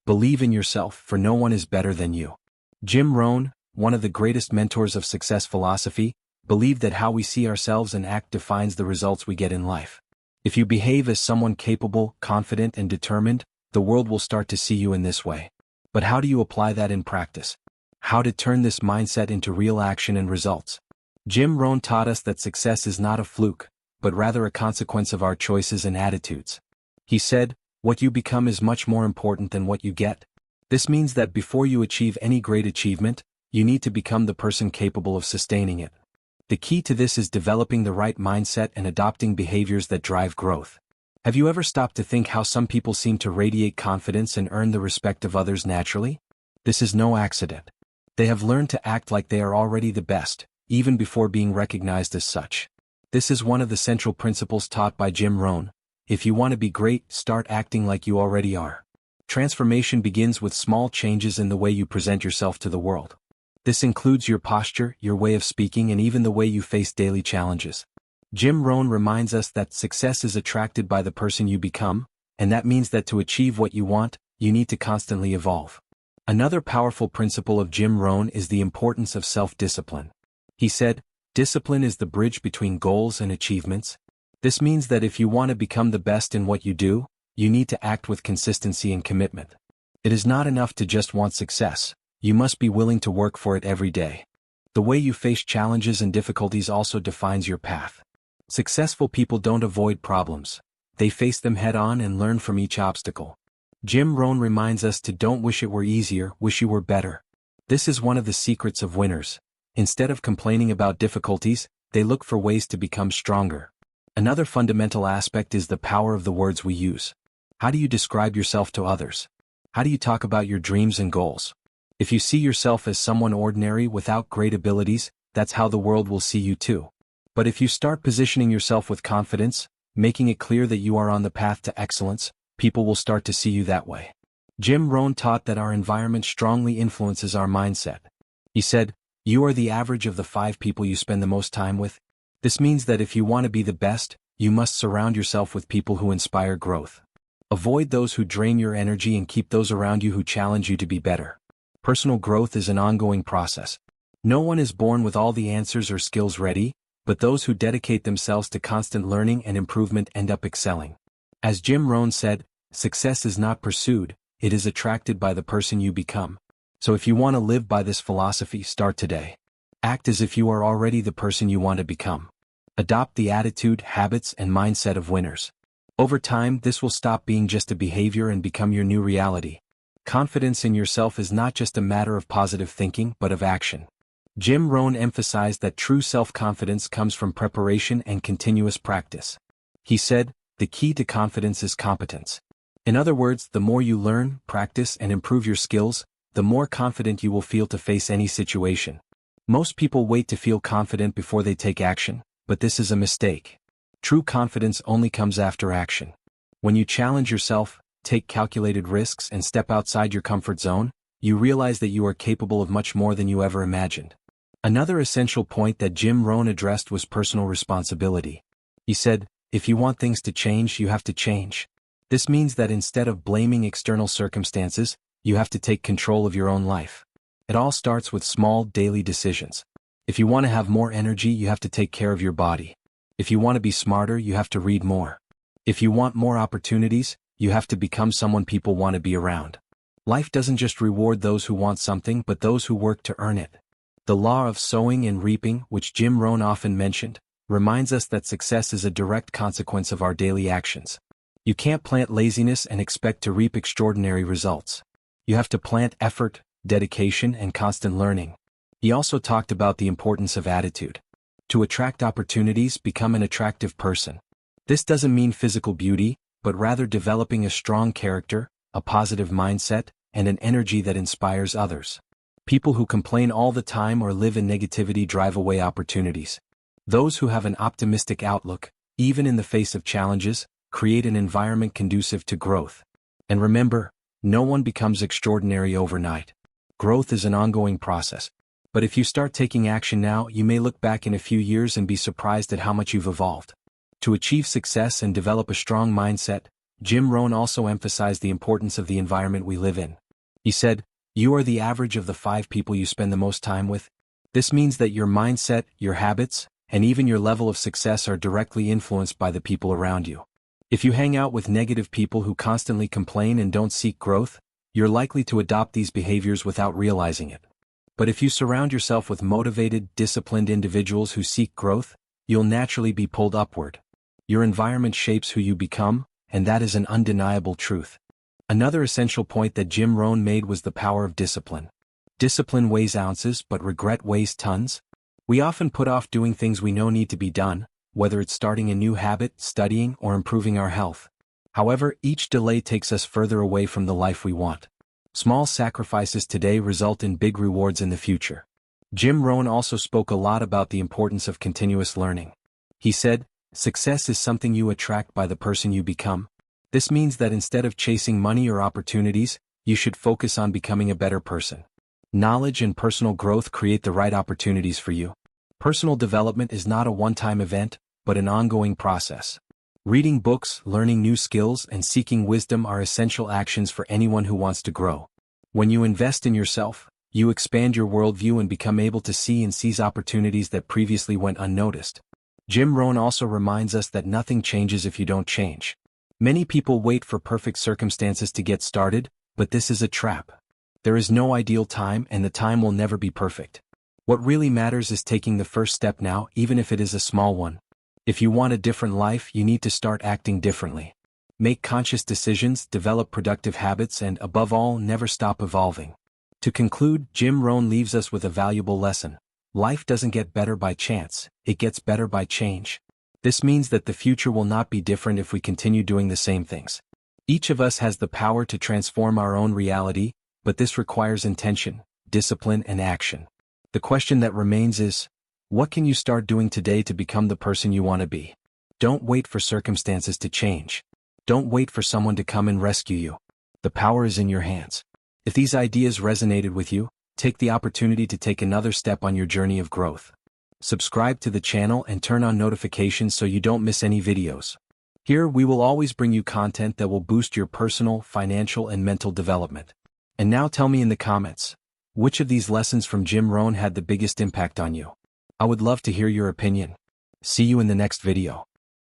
Believe in yourself, for no one is better than you. Jim Rohn, one of the greatest mentors of success philosophy, believed that how we see ourselves and act defines the results we get in life. If you behave as someone capable, confident, and determined, the world will start to see you in this way. But how do you apply that in practice? How to turn this mindset into real action and results? Jim Rohn taught us that success is not a fluke, but rather a consequence of our choices and attitudes. He said, "What you become is much more important than what you get." This means that before you achieve any great achievement, you need to become the person capable of sustaining it. The key to this is developing the right mindset and adopting behaviors that drive growth. Have you ever stopped to think how some people seem to radiate confidence and earn the respect of others naturally? This is no accident. They have learned to act like they are already the best, even before being recognized as such. This is one of the central principles taught by Jim Rohn. If you want to be great, start acting like you already are. Transformation begins with small changes in the way you present yourself to the world. This includes your posture, your way of speaking, and even the way you face daily challenges. Jim Rohn reminds us that success is attracted by the person you become, and that means that to achieve what you want, you need to constantly evolve. Another powerful principle of Jim Rohn is the importance of self-discipline. He said, "Discipline is the bridge between goals and achievements." This means that if you want to become the best in what you do, you need to act with consistency and commitment. It is not enough to just want success. You must be willing to work for it every day. The way you face challenges and difficulties also defines your path. Successful people don't avoid problems. They face them head-on and learn from each obstacle. Jim Rohn reminds us to don't wish it were easier, wish you were better. This is one of the secrets of winners. Instead of complaining about difficulties, they look for ways to become stronger. Another fundamental aspect is the power of the words we use. How do you describe yourself to others? How do you talk about your dreams and goals? If you see yourself as someone ordinary without great abilities, that's how the world will see you too. But if you start positioning yourself with confidence, making it clear that you are on the path to excellence, people will start to see you that way. Jim Rohn taught that our environment strongly influences our mindset. He said, "You are the average of the 5 people you spend the most time with." This means that if you want to be the best, you must surround yourself with people who inspire growth. Avoid those who drain your energy and keep those around you who challenge you to be better. Personal growth is an ongoing process. No one is born with all the answers or skills ready, but those who dedicate themselves to constant learning and improvement end up excelling. As Jim Rohn said, "Success is not pursued, it is attracted by the person you become." So if you want to live by this philosophy, start today. Act as if you are already the person you want to become. Adopt the attitude, habits, and mindset of winners. Over time, this will stop being just a behavior and become your new reality. Confidence in yourself is not just a matter of positive thinking, but of action. Jim Rohn emphasized that true self-confidence comes from preparation and continuous practice. He said, "The key to confidence is competence." In other words, the more you learn, practice, and improve your skills, the more confident you will feel to face any situation. Most people wait to feel confident before they take action, but this is a mistake. True confidence only comes after action. When you challenge yourself, take calculated risks, and step outside your comfort zone, you realize that you are capable of much more than you ever imagined. Another essential point that Jim Rohn addressed was personal responsibility. He said, "If you want things to change, you have to change." This means that instead of blaming external circumstances, you have to take control of your own life. It all starts with small, daily decisions. If you want to have more energy, you have to take care of your body. If you want to be smarter, you have to read more. If you want more opportunities, you have to become someone people want to be around. Life doesn't just reward those who want something, but those who work to earn it. The law of sowing and reaping, which Jim Rohn often mentioned, reminds us that success is a direct consequence of our daily actions. You can't plant laziness and expect to reap extraordinary results. You have to plant effort, dedication, and constant learning. He also talked about the importance of attitude. To attract opportunities, become an attractive person. This doesn't mean physical beauty, but rather developing a strong character, a positive mindset, and an energy that inspires others. People who complain all the time or live in negativity drive away opportunities. Those who have an optimistic outlook, even in the face of challenges, create an environment conducive to growth. And remember, no one becomes extraordinary overnight. Growth is an ongoing process. But if you start taking action now, you may look back in a few years and be surprised at how much you've evolved. To achieve success and develop a strong mindset, Jim Rohn also emphasized the importance of the environment we live in. He said, "You are the average of the 5 people you spend the most time with." This means that your mindset, your habits, and even your level of success are directly influenced by the people around you. If you hang out with negative people who constantly complain and don't seek growth, you're likely to adopt these behaviors without realizing it. But if you surround yourself with motivated, disciplined individuals who seek growth, you'll naturally be pulled upward. Your environment shapes who you become, and that is an undeniable truth. Another essential point that Jim Rohn made was the power of discipline. Discipline weighs ounces, but regret weighs tons. We often put off doing things we know need to be done, whether it's starting a new habit, studying, or improving our health. However, each delay takes us further away from the life we want. Small sacrifices today result in big rewards in the future. Jim Rohn also spoke a lot about the importance of continuous learning. He said, "Success is something you attract by the person you become." This means that instead of chasing money or opportunities, you should focus on becoming a better person. Knowledge and personal growth create the right opportunities for you. Personal development is not a one-time event, but an ongoing process. Reading books, learning new skills, and seeking wisdom are essential actions for anyone who wants to grow. When you invest in yourself, you expand your worldview and become able to see and seize opportunities that previously went unnoticed. Jim Rohn also reminds us that nothing changes if you don't change. Many people wait for perfect circumstances to get started, but this is a trap. There is no ideal time, and the time will never be perfect. What really matters is taking the first step now, even if it is a small one. If you want a different life, you need to start acting differently. Make conscious decisions, develop productive habits, and above all, never stop evolving. To conclude, Jim Rohn leaves us with a valuable lesson. Life doesn't get better by chance, it gets better by change. This means that the future will not be different if we continue doing the same things. Each of us has the power to transform our own reality, but this requires intention, discipline, and action. The question that remains is, what can you start doing today to become the person you want to be? Don't wait for circumstances to change. Don't wait for someone to come and rescue you. The power is in your hands. If these ideas resonated with you, take the opportunity to take another step on your journey of growth. Subscribe to the channel and turn on notifications so you don't miss any videos. Here we will always bring you content that will boost your personal, financial, and mental development. And now tell me in the comments, which of these lessons from Jim Rohn had the biggest impact on you? I would love to hear your opinion. See you in the next video.